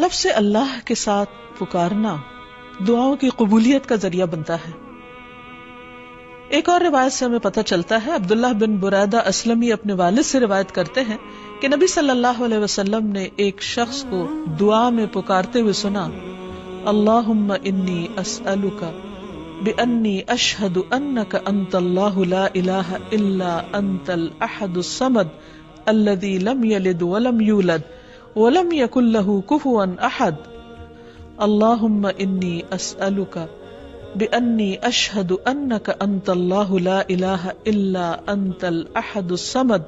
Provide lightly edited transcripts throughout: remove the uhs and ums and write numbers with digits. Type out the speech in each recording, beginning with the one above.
لفظ اللہ کے ساتھ پکارنا دعاؤں کی قبولیت کا ذریعہ بنتا ہے. ایک اور روایت سے ہمیں پتہ چلتا ہے، عبداللہ بن بریدہ اسلمی اپنے والد سے روایت کرتے ہیں کہ نبی صلی اللہ علیہ وسلم نے ایک شخص کو دعا میں پکارتے ہوئے سنا، اللہم انی اسألک بأنی اشہد انک انت اللہ لا الہ الا انت الاحد الصمد الذی لم یلد ولم یولد ولم یکن لہ کفوا احد. اللہم انی اسألک بأنی اشہد انک انت اللہ لا الہ الا انت الاحد الصمد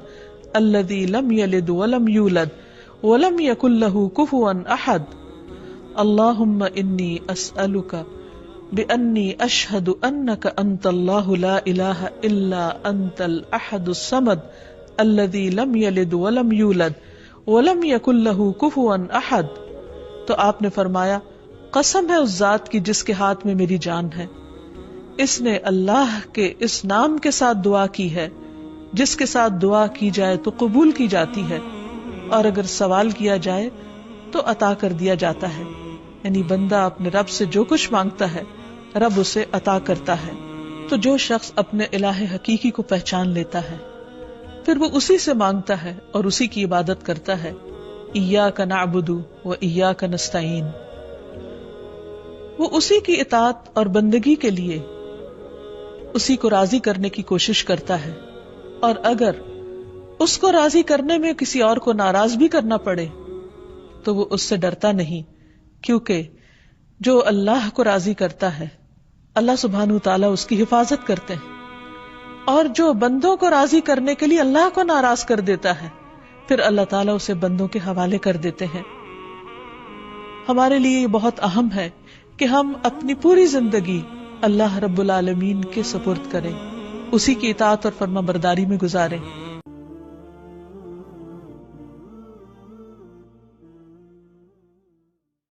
الذی لم یلد ولم یولد ولم یکن لہ کفوا احد. اللہم انی اسألک بأنی اشہد انک انت اللہ لا الہ الا انت الاحد الصمد الذی لم یلد ولم یولد ولم یکن لہ کفوا احد. تو آپ نے فرمایا، قسم ہے اس ذات کی جس کے ہاتھ میں میری جان ہے، اس نے اللہ کے اس نام کے ساتھ دعا کی ہے جس کے ساتھ دعا کی جائے تو قبول کی جاتی ہے، اور اگر سوال کیا جائے تو عطا کر دیا جاتا ہے. یعنی بندہ اپنے رب سے جو کچھ مانگتا ہے رب اسے عطا کرتا ہے. تو جو شخص اپنے الہ حقیقی کو پہچان لیتا ہے پھر وہ اسی سے مانگتا ہے اور اسی کی عبادت کرتا ہے. ایاک نعبد و ایاک نستعین. وہ اسی کی اطاعت اور بندگی کے لیے اسی کو راضی کرنے کی کوشش کرتا ہے، اور اگر اس کو راضی کرنے میں کسی اور کو ناراض بھی کرنا پڑے تو وہ اس سے ڈرتا نہیں، کیونکہ جو اللہ کو راضی کرتا ہے اللہ سبحانہ تعالیٰ اس کی حفاظت کرتے ہیں، اور جو بندوں کو راضی کرنے کے لیے اللہ کو ناراض کر دیتا ہے پھر اللہ تعالیٰ اسے بندوں کے حوالے کر دیتے ہیں. ہمارے لیے یہ بہت اہم ہے کہ ہم اپنی پوری زندگی اللہ رب العالمین کے سپرد کریں، اسی کی اطاعت اور فرما برداری میں گزاریں.